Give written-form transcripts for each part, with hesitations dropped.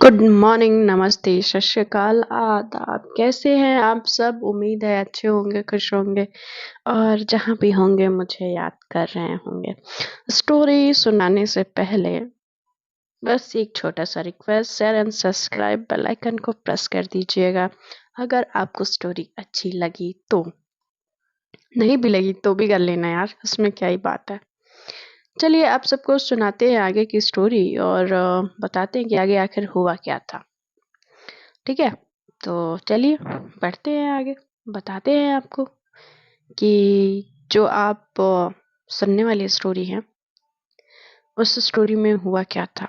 Good morning, नमस्ते, सत श्री अकाल, आदाब। कैसे हैं आप सब? उम्मीद है अच्छे होंगे, खुश होंगे और जहाँ भी होंगे मुझे याद कर रहे होंगे। स्टोरी सुनाने से पहले बस एक छोटा-सा request, share and subscribe, bell icon को प्रेस कर दीजिएगा अगर आपको स्टोरी अच्छी लगी तो। नहीं भी लगी तो भी कर लेना यार, उसमें क्या ही बात है। चलिए आप सबको सुनाते हैं आगे की स्टोरी और बताते हैं कि आगे आखिर हुआ क्या था। ठीक है? तो चलिए बढ़ते हैं आगे, बताते हैं आपको कि जो आप सुनने वाली स्टोरी है, उस स्टोरी में हुआ क्या था।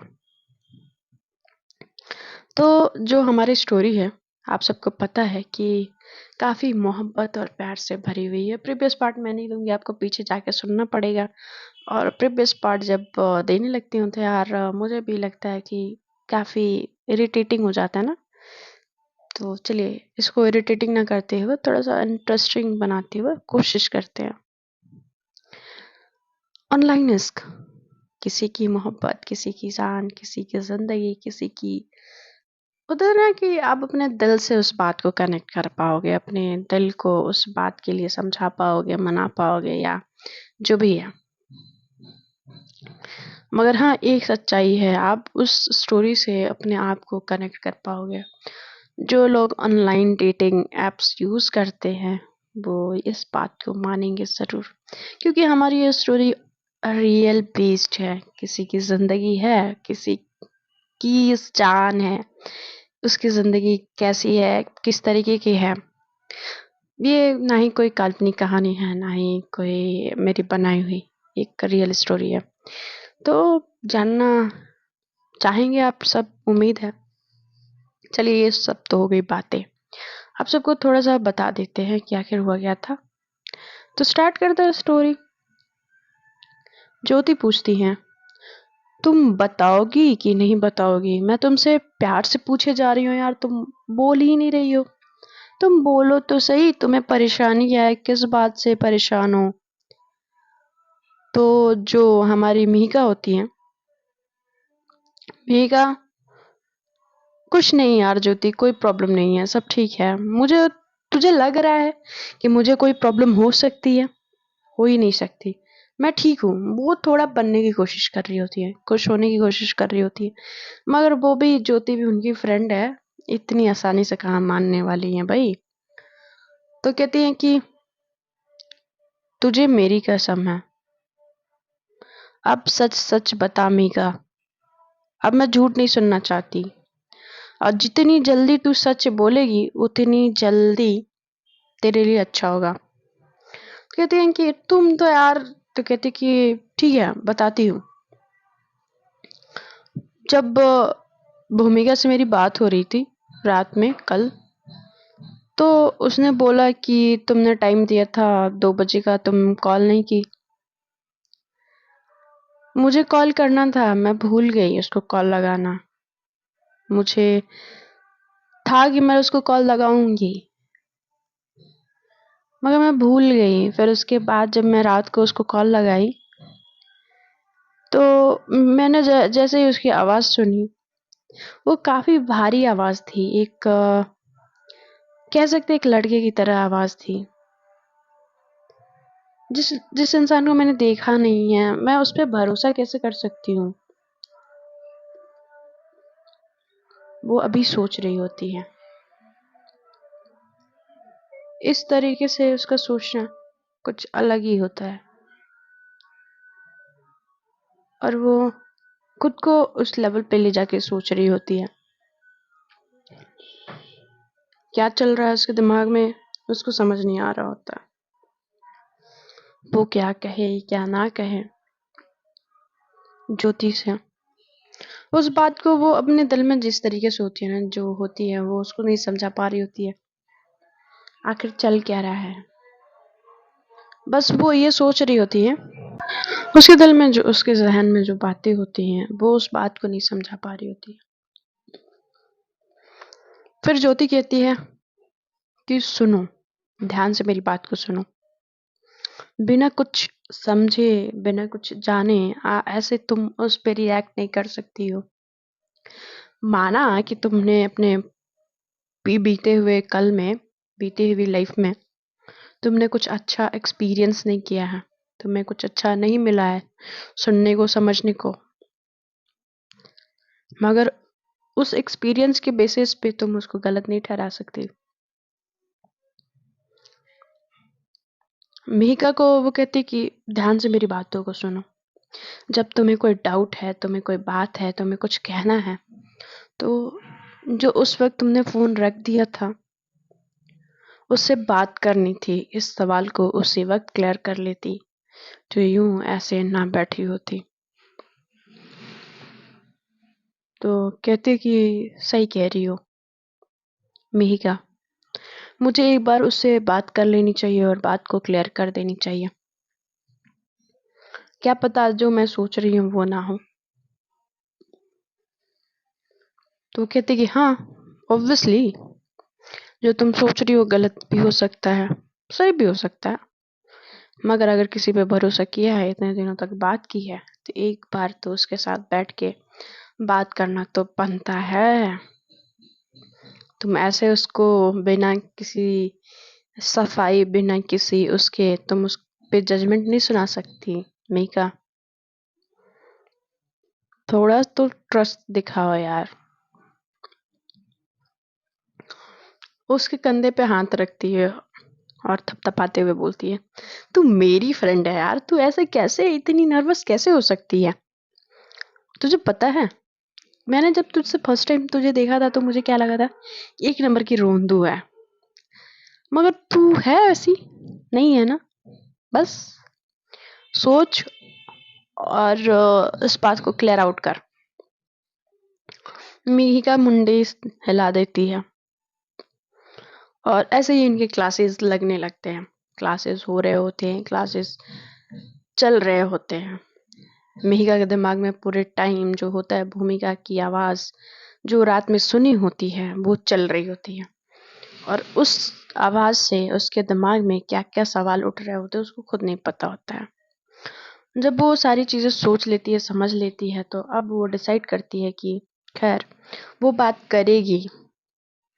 तो जो हमारी स्टोरी है, आप सबको पता है कि काफ़ी मोहब्बत और प्यार से भरी हुई है। प्रीवियस पार्ट मैं नहीं दूँगी आपको, पीछे जाके सुनना पड़ेगा और प्रीवियस पार्ट जब देने लगती हूँ तो यार मुझे भी लगता है कि काफ़ी इरिटेटिंग हो जाता है ना। तो चलिए इसको इरिटेटिंग ना करते हुए थोड़ा-सा इंटरेस्टिंग बनाते हुए कोशिश करते हैं। ऑनलाइन इश्क, किसी की मोहब्बत, किसी की जान, किसी की ज़िंदगी, किसी की होता है ना कि आप अपने दिल से उस बात को कनेक्ट कर पाओगे, अपने दिल को उस बात के लिए समझा पाओगे, मना पाओगे या जो भी है। मगर हाँ, एक सच्चाई है, आप उस स्टोरी से अपने आप को कनेक्ट कर पाओगे। जो लोग ऑनलाइन डेटिंग ऐप्स यूज़ करते हैं, वो इस बात को मानेंगे ज़रूर क्योंकि हमारी ये स्टोरी रियल बेस्ड है। किसी की ज़िंदगी है, किसी की जान है, उसकी ज़िंदगी कैसी है, किस तरीके की है। ये ना ही कोई काल्पनिक कहानी है, ना ही कोई मेरी बनाई हुई एक रियल स्टोरी है। तो जानना चाहेंगे आप सब, उम्मीद है। चलिए ये सब तो हो गई बातें। आप सबको थोड़ा-सा बता देते हैं कि आखिर हुआ क्या था। तो स्टार्ट करते हैं स्टोरी। ज्योति पूछती हैं, तुम बताओगी कि नहीं बताओगी? मैं तुमसे प्यार से पूछे जा रही हूँ यार, तुम बोल ही नहीं रही हो। तुम बोलो तो सही, तुम्हें परेशानी क्या है? किस बात से परेशान हो? तो जो हमारी मिहिका होती हैं, मिहिका, कुछ नहीं यार ज्योति, कोई प्रॉब्लम नहीं है, सब ठीक है। मुझे तुझे लग रहा है कि मुझे कोई प्रॉब्लम हो सकती है? हो ही नहीं सकती। मैं ठीक हूँ। वो थोड़ा बनने की कोशिश कर रही होती है, खुश होने की कोशिश कर रही होती है। मगर वो भी, ज्योति भी उनकी फ्रेंड है, इतनी आसानी से कहाँ मानने वाली हैं भई। तो कहती हैं कि तुझे मेरी कसम है, अब सच-सच बता मीका, अब मैं झूठ नहीं सुनना चाहती और जितनी जल्दी तू सच बोलेगी, उतनी जल्दी तेरे लिए अच्छा होगा। कहती हैं कि तुम तो यार, तो कहती कि ठीक है, बताती हूँ। जब भूमिका से मेरी बात हो रही थी रात में कल, तो उसने बोला कि तुमने टाइम दिया था 2 बजे का, तुम कॉल नहीं की। मुझे कॉल करना था, मैं भूल गई उसको कॉल लगाना। मुझे था कि मैं उसको कॉल लगाऊंगी, मगर मैं भूल गई। फिर उसके बाद जब मैं रात को उसको कॉल लगाई, तो मैंने जैसे ही उसकी आवाज़ सुनी, वो काफ़ी भारी आवाज़ थी। एक कह सकते एक लड़के की तरह आवाज़ थी। जिस जिस इंसान को मैंने देखा नहीं है, मैं उस पे भरोसा कैसे कर सकती हूँ? वो अभी सोच रही होती है। इस तरीके से उसका सोचना कुछ अलग ही होता है और वो खुद को उस लेवल पे ले जाके सोच रही होती है। क्या चल रहा है उसके दिमाग में, उसको समझ नहीं आ रहा होता। वो क्या कहे, क्या ना कहे ज्योति से। उस बात को वो अपने दिल में जिस तरीके से होती है ना, जो होती है, वो उसको नहीं समझा पा रही होती है। आखिर चल क्या रहा है? बस वो ये सोच रही होती है। उसके दिल में जो, उसके ज़हन में जो बातें होती हैं, वो उस बात को नहीं समझा पा रही होती है। फिर ज्योति कहती है कि सुनो, ध्यान से मेरी बात को सुनो। बिना कुछ समझे, बिना कुछ जाने ऐसे तुम उस पे रिएक्ट नहीं कर सकती हो। माना कि तुमने अपने बीते हुए कल में, बीती हुई लाइफ में तुमने कुछ अच्छा एक्सपीरियंस नहीं किया है, तुम्हें कुछ अच्छा नहीं मिला है सुनने को, समझने को, मगर उस एक्सपीरियंस के बेसिस पे तुम उसको गलत नहीं ठहरा सकती। मिहिका को वो कहती कि ध्यान से मेरी बातों को सुनो। जब तुम्हें कोई डाउट है, तुम्हें कोई बात है, तुम्हें कुछ कहना है, तो जो उस वक्त तुमने फोन रख दिया था उससे बात करनी थी। इस सवाल को उसी वक्त क्लियर कर लेती जो यूं ऐसे ना बैठी होती। तो कहते कि सही कह रही हो मिहिका, मुझे एक बार उससे बात कर लेनी चाहिए और बात को क्लियर कर देनी चाहिए। क्या पता जो मैं सोच रही हूँ वो ना हो। तो कहते कि हाँ, ऑब्वियसली जो तुम सोच रही हो गलत भी हो सकता है, सही भी हो सकता है, मगर अगर किसी पे भरोसा किया है, इतने दिनों तक बात की है, तो एक बार तो उसके साथ बैठ के बात करना तो बनता है। तुम ऐसे उसको बिना किसी सफाई, बिना किसी उसके तुम उस पे जजमेंट नहीं सुना सकती मीका। थोड़ा तो ट्रस्ट दिखाओ यार। उसके कंधे पे हाथ रखती है और थपथपाते हुए बोलती है, तू मेरी फ्रेंड है यार, तू ऐसे कैसे, इतनी नर्वस कैसे हो सकती है? तुझे पता है मैंने जब तुझसे फर्स्ट टाइम तुझे देखा था तो मुझे क्या लगा था, एक नंबर की रोंदू है, मगर तू है ऐसी नहीं है ना। बस सोच और इस बात को क्लियर आउट कर। मिहिका मुंडी हिला देती है और ऐसे ही इनके क्लासेस लगने लगते हैं। क्लासेस हो रहे होते हैं, क्लासेस चल रहे होते हैं। मिहिका के दिमाग में पूरे टाइम जो होता है भूमिका की आवाज जो रात में सुनी होती है वो चल रही होती है, और उस आवाज से उसके दिमाग में क्या क्या सवाल उठ रहे होते हैं उसको खुद नहीं पता होता है। जब वो सारी चीजें सोच लेती है, समझ लेती है, तो अब वो डिसाइड करती है कि खैर वो बात करेगी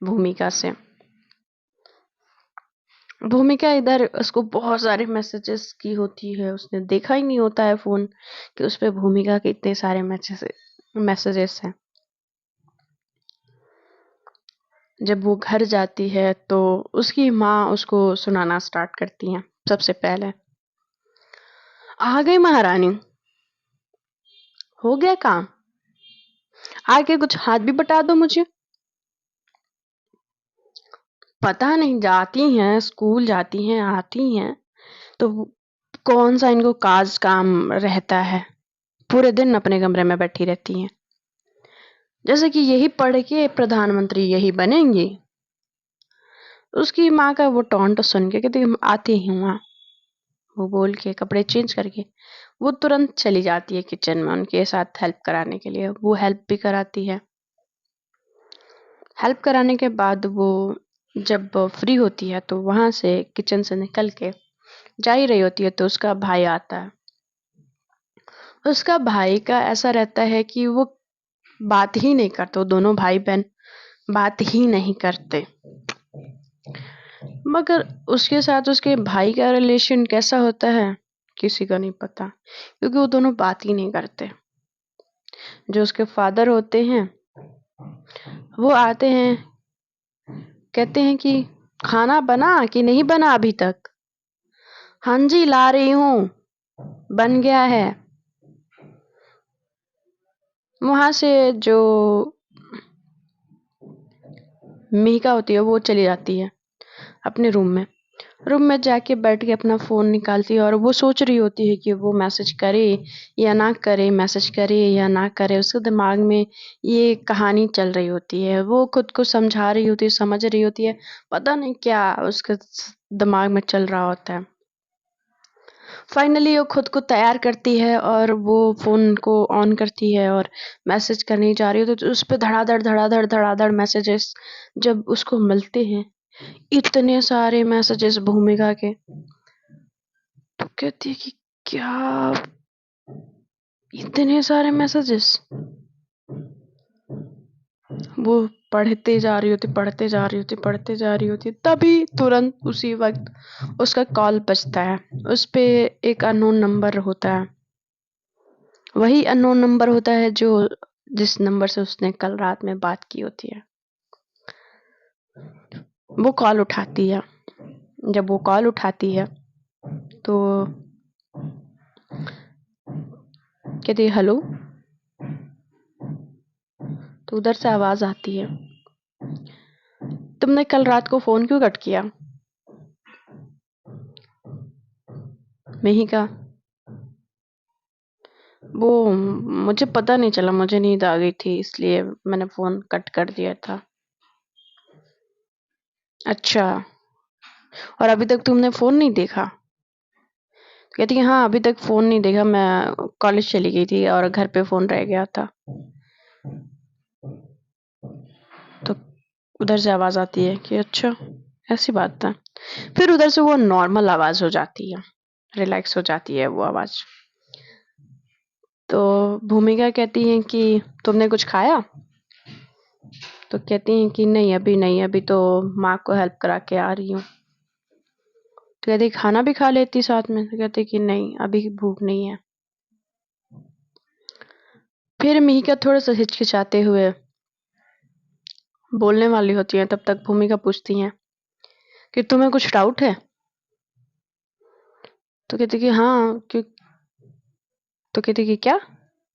भूमिका से। भूमिका इधर उसको बहुत सारे मैसेजेस की होती है, उसने देखा ही नहीं होता है फोन कि उस पे भूमिका के इतने सारे मैसेजेस हैं। जब वो घर जाती है तो उसकी माँ उसको सुनाना स्टार्ट करती है। सबसे पहले, आ गई महारानी, हो गया काम, आके कुछ हाथ भी बटा दो मुझे। पता नहीं, जाती हैं स्कूल, जाती हैं आती हैं, तो कौन सा इनको काज काम रहता है, पूरे दिन अपने कमरे में बैठी रहती हैं जैसे कि यही पढ़ के प्रधानमंत्री यही बनेंगी। उसकी माँ का वो टोंट सुन के कहती आती हूँ माँ, वो बोल के कपड़े चेंज करके वो तुरंत चली जाती है किचन में उनके साथ हेल्प कराने के लिए। वो हेल्प भी कराती है। हेल्प कराने के बाद वो जब फ्री होती है तो वहां से किचन से निकल के जा ही रही होती है तो उसका भाई आता है। उसका भाई का ऐसा रहता है कि वो बात ही नहीं करते, वो दोनों भाई बहन बात ही नहीं करते। मगर उसके साथ उसके भाई का रिलेशन कैसा होता है किसी का नहीं पता, क्योंकि वो दोनों बात ही नहीं करते। जो उसके फादर होते हैं वो आते हैं, कहते हैं कि खाना बना कि नहीं बना अभी तक। हाँ जी ला रही हूँ, बन गया है। वहां से जो मीका होती है वो चली जाती है अपने रूम में। रूम में जाके बैठ के अपना फोन निकालती है और वो सोच रही होती है कि वो मैसेज करे या ना करे, मैसेज करे या ना करे। उसके दिमाग में ये कहानी चल रही होती है, वो खुद को समझा रही होती है, समझ रही होती है, पता नहीं क्या उसके दिमाग में चल रहा होता है। फाइनली वो खुद को तैयार करती है और वो फोन को ऑन करती है और मैसेज करने जा रही होती है, तो उस पे धड़ाधड़ धड़ाधड़ धड़ाधड़ मैसेजेस जब उसको मिलते हैं, इतने सारे मैसेजेस भूमिका के, तो कहती है कि क्या, इतने सारे मैसेजेस। वो पढ़ते जा रही होती, पढ़ते जा रही होती, पढ़ते जा रही होती, तभी तुरंत उसी वक़्त उसका कॉल बजता है। उस पे एक अननोन नंबर होता है। वही अननोन नंबर होता है जो जिस नंबर से उसने कल रात में बात की होती है। वो कॉल उठाती है। जब वो कॉल उठाती है तो कहती है हेलो। तो उधर से आवाज आती है, तुमने कल रात को फोन क्यों कट किया? मेहिका, वो मुझे पता नहीं चला, मुझे नींद आ गई थी इसलिए मैंने फोन कट कर दिया था। अच्छा, और अभी तक तुमने फोन नहीं देखा? कहती है हाँ, अभी तक फोन नहीं देखा, मैं कॉलेज चली गई थी और घर पे फोन रह गया था। तो उधर से आवाज आती है कि अच्छा, ऐसी बात है। फिर उधर से वो नॉर्मल आवाज हो जाती है, रिलैक्स हो जाती है वो आवाज। तो भूमिका कहती है कि तुमने कुछ खाया? तो कहती हैं कि नहीं, अभी नहीं, अभी तो माँ को हेल्प करा के आ रही हूँ। तो कहती खाना भी खा लेती साथ में? तो कहती कि नहीं, अभी भूख नहीं है। फिर मिहिका थोड़ा सा हिचकिचाते हुए बोलने वाली होती है, तब तक भूमिका पूछती हैं कि तुम्हें कुछ डाउट है? तो कहती कि हाँ, क्यों? तो कहती कि क्या,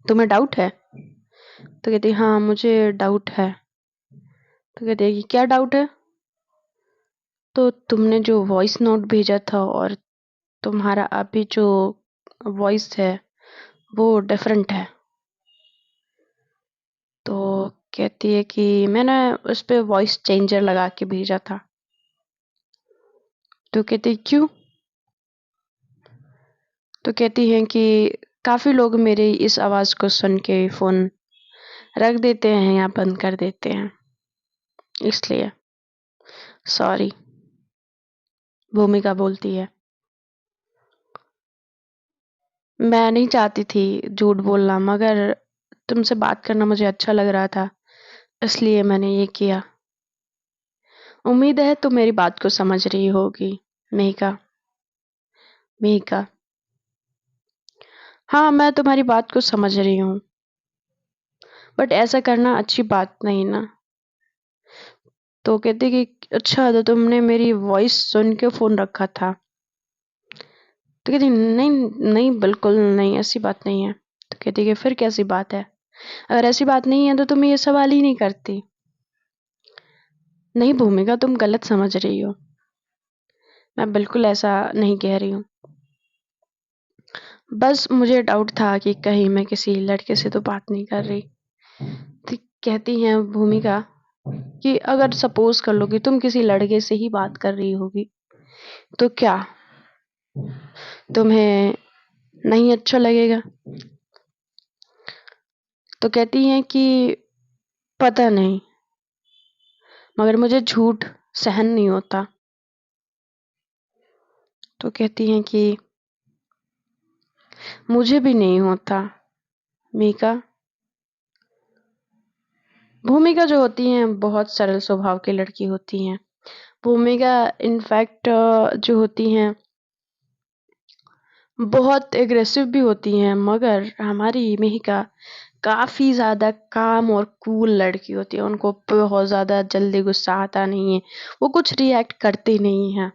तुम्हें डाउट है? तो कहती हाँ, मुझे डाउट है। तो कहती है कि क्या डाउट है? तो तुमने जो वॉइस नोट भेजा था और तुम्हारा अभी जो वॉइस है वो डिफरेंट है। तो कहती है कि मैंने उस पे वॉइस चेंजर लगा के भेजा था। तो कहती क्यों? तो कहती हैं कि काफी लोग मेरी इस आवाज को सुन के फोन रख देते हैं या बंद कर देते हैं, इसलिए सॉरी। भूमिका बोलती है, मैं नहीं चाहती थी झूठ बोलना, मगर तुमसे बात करना मुझे अच्छा लग रहा था, इसलिए मैंने ये किया। उम्मीद है तुम मेरी बात को समझ रही होगी। मेहिका, मेहिका, हाँ, मैं तुम्हारी बात को समझ रही हूँ, बट ऐसा करना अच्छी बात नहीं ना। तो कहती कि अच्छा, तो तुमने मेरी वॉइस सुन के फोन रखा था? तो कहती नहीं, नहीं, बिल्कुल नहीं, ऐसी बात नहीं है। तो कहती कि फिर कैसी बात है? अगर ऐसी बात नहीं है तो तुम ये सवाल ही नहीं करती। नहीं भूमिका, तुम गलत समझ रही हो, मैं बिल्कुल ऐसा नहीं कह रही हूँ। बस मुझे डाउट था कि कहीं मैं किसी लड़के से तो बात नहीं कर रही थी। कहती हैं भूमिका कि अगर सपोज कर लो कि तुम किसी लड़के से ही बात कर रही होगी, तो क्या तुम्हें नहीं अच्छा लगेगा? तो कहती हैं कि पता नहीं, मगर मुझे झूठ सहन नहीं होता। तो कहती हैं कि मुझे भी नहीं होता। मीका, भूमिका जो होती हैं बहुत सरल स्वभाव की लड़की होती हैं। भूमिका इनफैक्ट जो होती हैं बहुत एग्रेसिव भी होती हैं, मगर हमारी मेहिका काफी ज्यादा काम और कूल लड़की होती है। उनको बहुत ज्यादा जल्दी गुस्सा आता नहीं है, वो कुछ रिएक्ट करती नहीं है।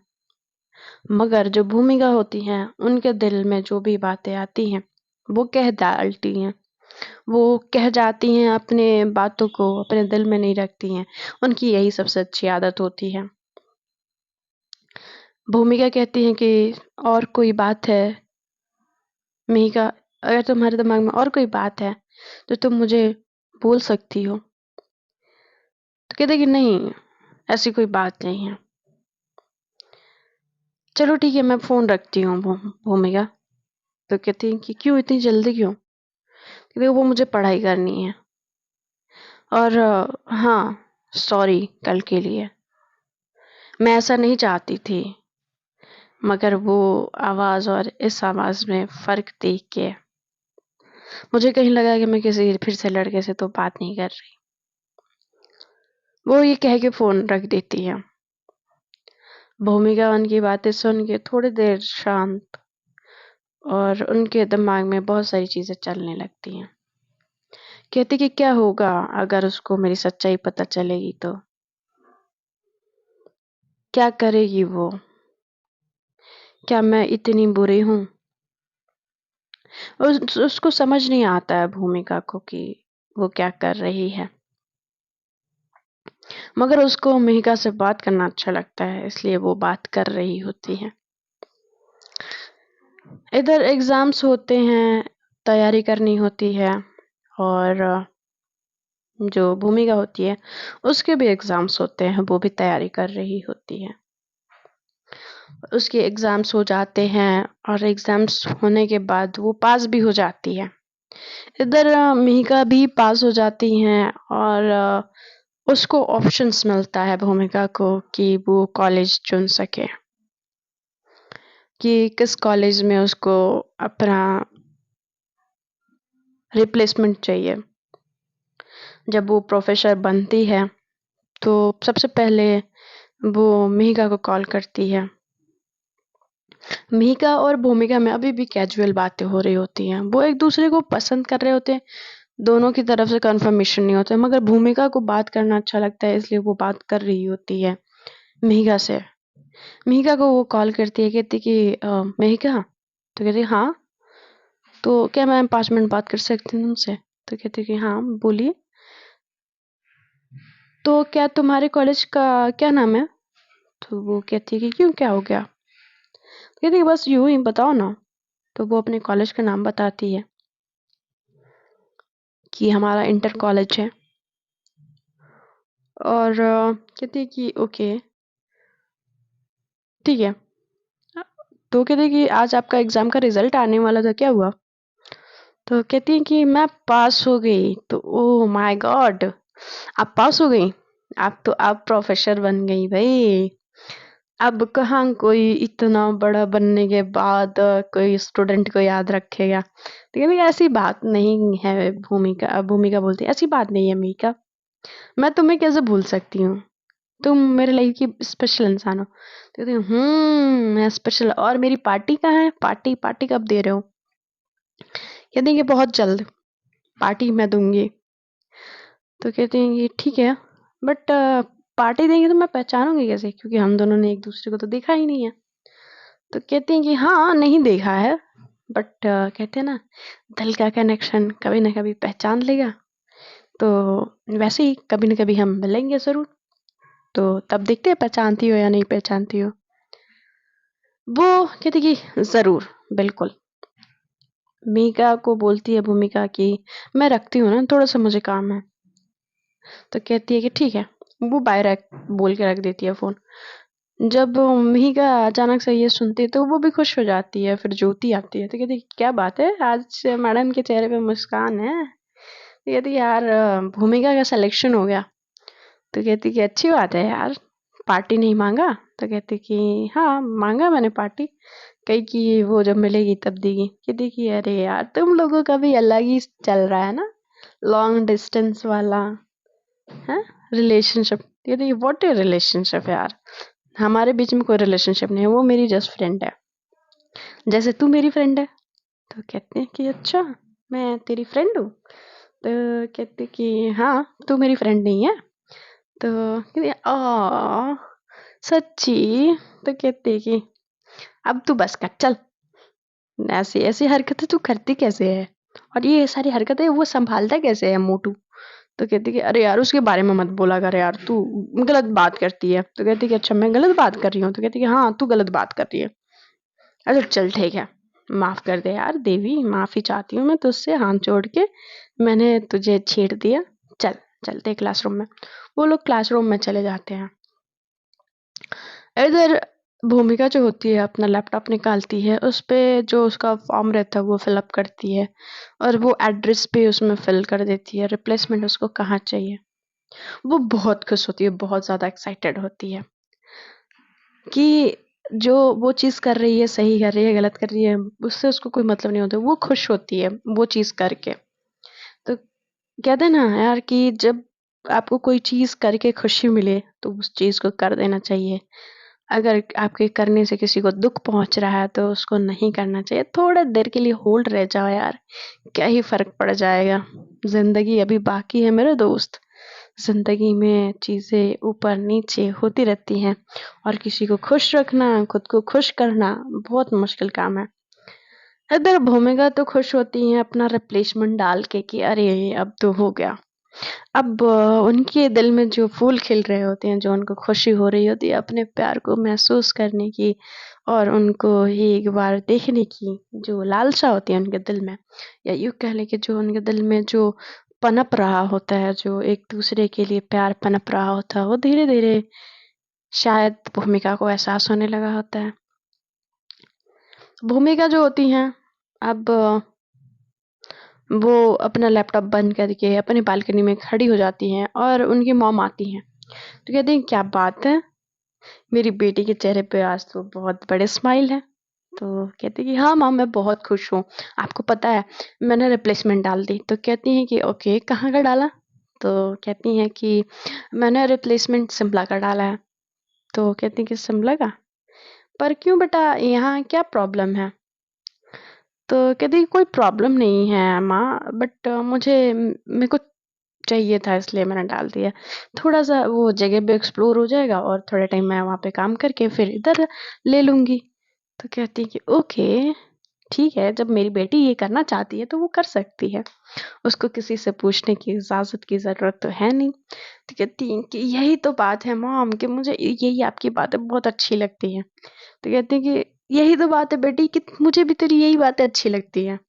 मगर जो भूमिका होती हैं उनके दिल में जो भी बातें आती हैं वो कह डालती हैं। वो कह जाती हैं, अपने बातों को अपने दिल में नहीं रखती हैं। उनकी यही सबसे अच्छी आदत होती है। भूमिका कहती हैं कि और कोई बात है मिहिका, अगर तुम्हारे दिमाग में और कोई बात है तो तुम मुझे बोल सकती हो। तो कहते कि नहीं, ऐसी कोई बात नहीं है। चलो ठीक है, मैं फोन रखती हूँ भूमिका। तो कहती है कि क्यों, इतनी जल्दी क्यों? कहती वो मुझे पढ़ाई करनी है। और हाँ, सॉरी कल के लिए, मैं ऐसा नहीं चाहती थी, मगर वो आवाज और इस आवाज में फर्क देख के मुझे कहीं लगा कि मैं किसी फिर से लड़के से तो बात नहीं कर रही। वो ये कह के फ़ोन रख देती है। भूमिका उनकी बातें सुन के थोड़ी देर शांत और उनके दिमाग में बहुत सारी चीज़ें चलने लगती हैं। कहती कि क्या होगा अगर उसको मेरी सच्चाई पता चलेगी तो? क्या करेगी वो? क्या मैं इतनी बुरी हूँ? उसको समझ नहीं आता है भूमिका को कि वो क्या कर रही है। मगर उसको मिहिका से बात करना अच्छा लगता है, इसलिए वो बात कर रही होती है। इधर एग्ज़ाम्स होते हैं, तैयारी करनी होती है और जो भूमिका होती है, उसके भी एग्ज़ाम्स होते हैं, वो भी तैयारी कर रही होती है। उसके एग्ज़ाम्स हो जाते हैं और एग्ज़ाम्स होने के बाद वो पास भी हो जाती है। इधर मिहिका भी पास हो जाती हैं और उसको ऑप्शंस मिलता है भूमिका को कि वो कॉलेज चुन सके कि किस कॉलेज में उसको अपना रिप्लेसमेंट चाहिए। जब वो प्रोफेसर बनती है तो सबसे पहले वो मिहिका को कॉल करती है। मिहिका और भूमिका में अभी भी कैजुअल बातें हो रही होती हैं। वो एक दूसरे को पसंद कर रहे होते हैं, दोनों की तरफ से कन्फर्मेशन नहीं होता, मगर भूमिका को बात करना अच्छा लगता है इसलिए वो बात कर रही होती है मिहिका से। मिहिका को वो कॉल करती है, कहती कि मिहिका, तो कहती है हाँ, तो क्या मैं 5 मिनट बात कर सकती हूँ तुमसे? तो कहती है कि हाँ बोलिए। तो क्या तुम्हारे कॉलेज का क्या नाम है? तो वो कहती है कि क्यों, क्या हो गया? तो कहती है बस यूं ही बताओ ना। तो वो अपने कॉलेज का नाम बताती है कि हमारा इंटर कॉलेज है और कहती है कि ओके ठीक है। तो कहती है कि आज आपका एग्जाम का रिजल्ट आने वाला था, क्या हुआ? तो कहती है कि मैं पास हो गई। तो ओह माय गॉड, आप पास हो गई? आप प्रोफेसर बन गई भाई। अब कहाँ कोई इतना बड़ा बनने के बाद कोई स्टूडेंट को याद रखेगा? तो कहती है ऐसी बात नहीं है भूमिका। भूमिका बोलती है ऐसी बात नहीं है मीका, मैं तुम्हें कैसे भूल सकती हूँ? तुम मेरे लाइफ की स्पेशल इंसान हो। तो कहती है मैं स्पेशल, और मेरी पार्टी कहाँ है? पार्टी पार्टी कब दे रहे हो? कहती है कि बहुत जल्द पार्टी मैं दूंगी। तो कहती हैं कि ठीक है, बट पार्टी देंगे तो मैं पहचानूंगी कैसे, क्योंकि हम दोनों ने एक दूसरे को तो देखा ही नहीं है। तो कहती हैं कि हाँ नहीं देखा है, बट कहते हैं ना, दिल का कनेक्शन कभी ना कभी पहचान लेगा। तो वैसे ही कभी ना कभी हम मिलेंगे जरूर, तो तब देखते हैं पहचानती हो या नहीं पहचानती हो। वो कहती कि जरूर, बिल्कुल। मीका को बोलती है भूमिका कि मैं रखती हूँ ना, थोड़ा सा मुझे काम है। तो कहती है कि ठीक है। वो बाय रख बोल के रख देती है फोन। जब मिहिका अचानक से ये सुनती है तो वो भी खुश हो जाती है। फिर ज्योति आती है तो कहती है क्या बात है, आज मैडम के चेहरे पे मुस्कान है? तो कहती है यार भूमिका का सिलेक्शन हो गया। तो कहती कि अच्छी बात है यार, पार्टी नहीं मांगा? तो कहती कि हाँ मांगा मैंने पार्टी, कही कि वो जब मिलेगी तब देगी। कहती कि अरे यार तुम लोगों का भी अलग ही चल रहा है ना, लॉन्ग डिस्टेंस वाला है रिलेशनशिप। कहती व्हाट ए रिलेशनशिप यार, हमारे बीच में कोई रिलेशनशिप नहीं है, वो मेरी जस्ट फ्रेंड है, जैसे तू मेरी फ्रेंड है। तो कहते हैं कि अच्छा, मैं तेरी फ्रेंड हूँ? तो कहते कि हाँ तू मेरी फ्रेंड नहीं है। तो कहते आ सच्ची? तो कहते कि अब तू बस कर चल, ऐसी ऐसी हरकतें तू करती कैसे है, और ये सारी हरकतें वो संभालता कैसे है मोटू? तो कहती कि अरे यार उसके बारे में मत बोला कर यार, तू गलत बात करती है। तो कहती कि अच्छा मैं गलत बात कर रही हूँ? तो कहती कि हाँ तू गलत बात कर रही है। अच्छा चल ठीक है, माफ कर दे यार देवी, माफी चाहती हूँ मैं तुझसे हाथ जोड़ के, मैंने तुझे छेड़ दिया। चल चलते क्लासरूम में। वो लोग क्लासरूम में चले जाते हैं। इधर भूमिका जो होती है अपना लैपटॉप निकालती है, उस पे जो उसका फॉर्म रहता है वो फिलअप करती है और वो एड्रेस भी उसमें फिल कर देती है, रिप्लेसमेंट उसको कहाँ चाहिए। वो बहुत खुश होती है, बहुत ज़्यादा एक्साइटेड होती है कि जो वो चीज़ कर रही है सही कर रही है गलत कर रही है, उससे उसको कोई मतलब नहीं होता, वो खुश होती है वो चीज़ करके। तो कहते हैं ना यार कि जब आपको कोई चीज़ करके खुशी मिले तो उस चीज़ को कर देना चाहिए। अगर आपके करने से किसी को दुःख पहुँच रहा है तो उसको नहीं करना चाहिए। थोड़ा देर के लिए होल्ड रह जाओ यार, क्या ही फ़र्क पड़ जाएगा। ज़िंदगी अभी बाकी है मेरे दोस्त। ज़िंदगी में चीज़ें ऊपर-नीचे होती रहती हैं और किसी को खुश रखना, खुद को खुश करना बहुत मुश्किल काम है। इधर भूमिका तो खुश होती हैं अपना रिप्लेसमेंट डाल के कि अरे! अब तो हो गया। अब उनके दिल में जो फूल खिल रहे होते हैं, जो उनको खुशी हो रही होती है अपने प्यार को महसूस करने की और उनको एक बार देखने की जो लालसा होती है उनके दिल में, या यूँ कह लें कि जो उनके दिल में जो पनप रहा होता है, जो एक-दूसरे के लिए प्यार पनप रहा होता है, वो धीरे-धीरे शायद भूमिका को एहसास होने लगा होता है। भूमिका जो होती हैं, अब वो अपना लैपटॉप बंद करके अपनी बालकनी में खड़ी हो जाती हैं और उनकी मॉम आती हैं। तो कहती हैं, "क्या बात है? मेरी बेटी के चेहरे पे आज तो बहुत बड़े स्माइल है।" तो कहती है कि, "हाँ मॉम, मैं बहुत खुश हूँ। आपको पता है, मैंने रिप्लेसमेंट डाल दी।" तो कहती हैं कि, "ओके, कहाँ का डाला?" तो कहती हैं कि, "मैंने रिप्लेसमेंट शिमला का डाला है।" तो कहती हैं कि, "शिमला का? पर क्यों बेटा, यहाँ क्या प्रॉब्लम है?" तो कहती है, "कोई प्रॉब्लम नहीं है माँ, बट मुझे मेरे को चाहिए था इसलिए मैंने डाल दिया। थोड़ा-सा वो जगह भी एक्सप्लोर हो जाएगा और थोड़ा टाइम मैं वहाँ पे काम करके फिर इधर ले लूँगी।" तो कहती है कि ओके, ठीक है, जब मेरी बेटी ये करना चाहती है तो वो कर सकती है। उसको किसी से पूछने की इजाज़त की ज़रूरत तो है नहीं। तो कहती है कि यही तो बात है मॉम, कि मुझे यही आपकी बातें बहुत अच्छी लगती हैं। तो कहती है कि यही तो बात है बेटी, कि मुझे भी तेरी यही बातें अच्छी लगती हैं।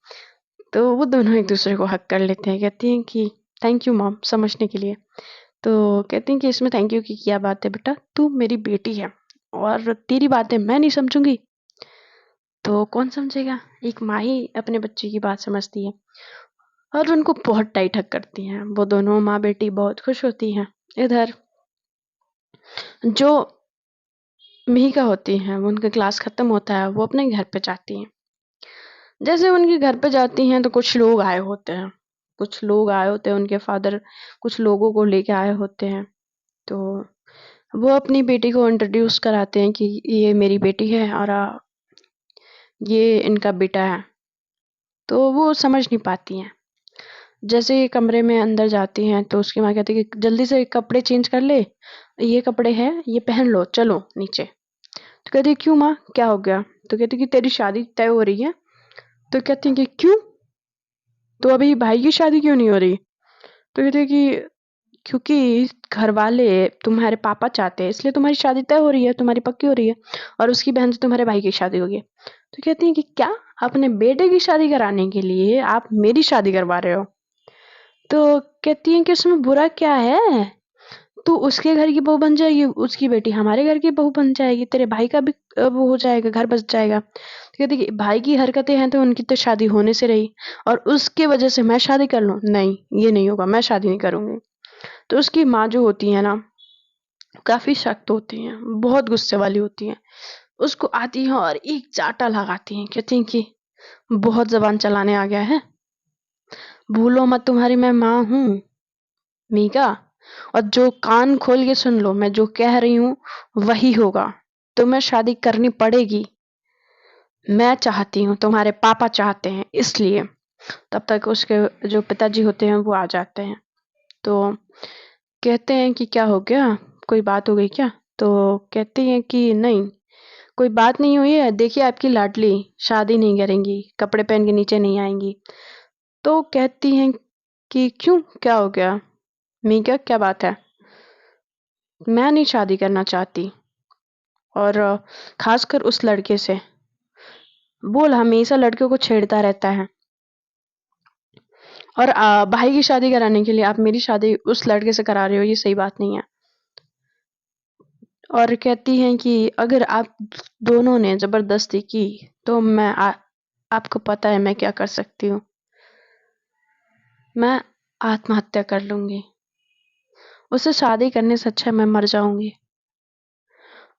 तो वो दोनों एक-दूसरे को हग कर लेते हैं। कहती हैं कि थैंक यू मॉम समझने के लिए। तो कहती हैं कि इसमें थैंक यू की क्या बात है बेटा, तू मेरी बेटी है और तेरी बातें मैं नहीं समझूँगी तो कौन समझेगा? एक माँ ही अपने बच्चे की बात समझती है और उनको बहुत टाइट हग करती हैं। वो दोनों माँ-बेटी बहुत खुश होती हैं। इधर जो मिहिका होती हैं, वो उनका क्लास खत्म होता है, वो अपने घर पे जाती हैं। जैसे उनके घर पे जाती हैं तो कुछ लोग आए होते हैं। कुछ लोग आए होते हैं, उनके फादर कुछ लोगों को लेके आए होते हैं। तो वो अपनी बेटी को इंट्रोड्यूस कराते हैं कि ये मेरी बेटी है और ये इनका बेटा है। तो वो समझ नहीं पाती हैं। जैसे ही कमरे में अंदर जाती हैं तो उसकी माँ कहती है कि जल्दी से कपड़े चेंज कर ले, ये कपड़े हैं, ये पहन लो, चलो नीचे। तो कहती है क्यों माँ, क्या हो गया? तो कहती है कि तेरी शादी तय हो रही है। तो कहती है कि क्यों? तो अभी भाई की शादी क्यों नहीं हो रही? तो कहती है कि क्योंकि घर वाले तुम्हारे पापा चाहते हैं इसलिए तुम्हारी शादी तय हो रही है, तुम्हारी पक्की हो रही है और उसकी बहन से तुम्हारे भाई की शादी होगी। तो कहती है कि क्या? अपने बेटे की शादी कराने के लिए आप मेरी शादी करवा रहे हो? तो कहती हैं कि उसमें बुरा क्या है? तू उसके घर की बहू बन जाएगी, उसकी बेटी हमारे घर की बहू बन जाएगी, तेरे भाई का भी वो हो जाएगा, घर बस जाएगा। तो कहती है कि भाई की हरकतें हैं तो उनकी तो शादी होने से रही और उसकी वजह से मैं शादी कर लूँ? नहीं, ये नहीं होगा, मैं शादी नहीं करूँगी। तो उसकी माँ जो होती है ना, काफ़ी सख्त होती हैं, बहुत गुस्से वाली होती हैं। उसको आती हैं और एक चाँटा लगाती हैं, कहती हैं कि बहुत ज़बान चलाने आ गया है। भूलो मत तुम्हारी मैं माँ हूँ, मीका। और जो कान खोल के सुन लो, मैं जो कह रही हूँ वही होगा। तुम्हें शादी करनी पड़ेगी। मैं चाहती हूँ, तुम्हारे पापा चाहते हैं इसलिए। तब तक उसके जो पिताजी होते हैं वो आ जाते हैं। तो कहते हैं कि क्या हो गया? कोई बात हो गई क्या? तो कहती हैं कि नहीं, कोई बात नहीं हुई है। देखिए आपकी लाडली शादी नहीं करेंगी, कपड़े पहन के नीचे नहीं आएँगी। तो कहती हैं कि क्यों? क्या हो गया? मीका क्या बात है? मैं नहीं शादी करना चाहती और ख़ासकर उस लड़के से। बोल हमेशा लड़कियों को छेड़ता रहता है और भाई की शादी कराने के लिए आप मेरी शादी उस लड़के से करा रहे हो, ये सही बात नहीं है। और कहती हैं कि अगर आप दोनों ने ज़बरदस्ती की तो आपको पता है मैं क्या कर सकती हूँ। मैं आत्महत्या कर लूँगी। उससे शादी करने से अच्छा मैं मर जाऊँगी।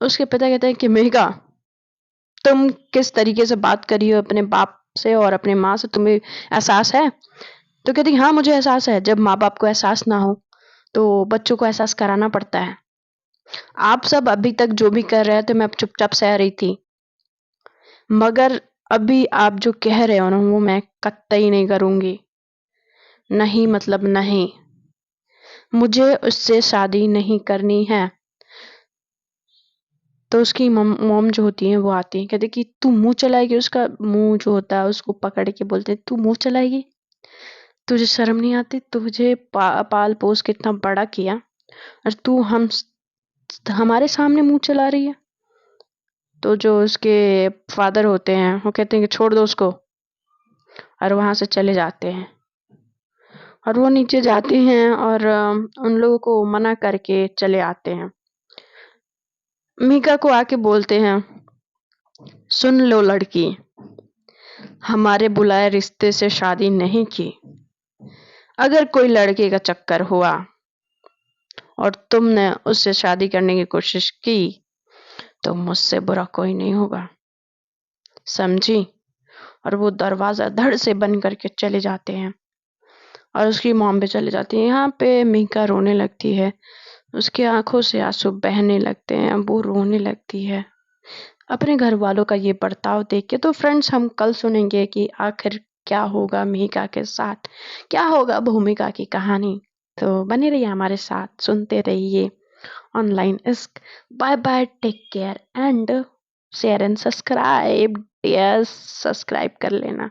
उसके पिता कहते हैं कि मेघा, तुम किस तरीके से बात कर रही हो अपने बाप से और अपने माँ से, तुम्हें एहसास है? तो कहती हाँ मुझे एहसास है। जब माँ बाप को एहसास ना हो तो बच्चों को एहसास कराना पड़ता है। आप सब अभी तक जो भी कर रहे थे मैं चुपचाप सह रही थी, मगर अभी आप जो कह रहे हो ना वो मैं कतई नहीं करूंगी। नहीं मतलब नहीं, मुझे उससे शादी नहीं करनी है। तो उसकी मॉम जो होती है वो आती है, कहती कि तू मुंह चलाएगी। उसका मुंह जो होता है उसको पकड़ के बोलते तू मुंह चलाएगी, तुझे शर्म नहीं आती? तुझे पाल पोस के इतना बड़ा किया और तू हमारे सामने मुंह चला रही है। तो जो उसके फादर होते हैं वो कहते हैं कि छोड़ दो उसको, और वहां से चले जाते हैं। और वो नीचे जाते हैं और उन लोगों को मना करके चले आते हैं। मीका को आके बोलते हैं, सुन लो लड़की, हमारे बुलाए रिश्ते से शादी नहीं की। अगर कोई लड़के का चक्कर हुआ और तुमने उससे शादी करने की कोशिश की तो मुझसे बुरा कोई नहीं होगा, समझी? और वो दरवाजा धड़ से बंद करके चले जाते हैं और उसकी मॉम भी चले जाती है। यहाँ पे मीका रोने लगती है, उसकी आंखों से आंसू बहने लगते हैं, वो रोने लगती है अपने घर वालों का ये बर्ताव देख के। तो फ्रेंड्स, हम कल सुनेंगे कि आखिर क्या होगा मीका के साथ, क्या होगा भूमिका की कहानी। तो बने रहिए हमारे साथ, सुनते रहिए ऑनलाइन इश्क। Bye bye, take care and share and subscribe. Yes, subscribe कर लेना।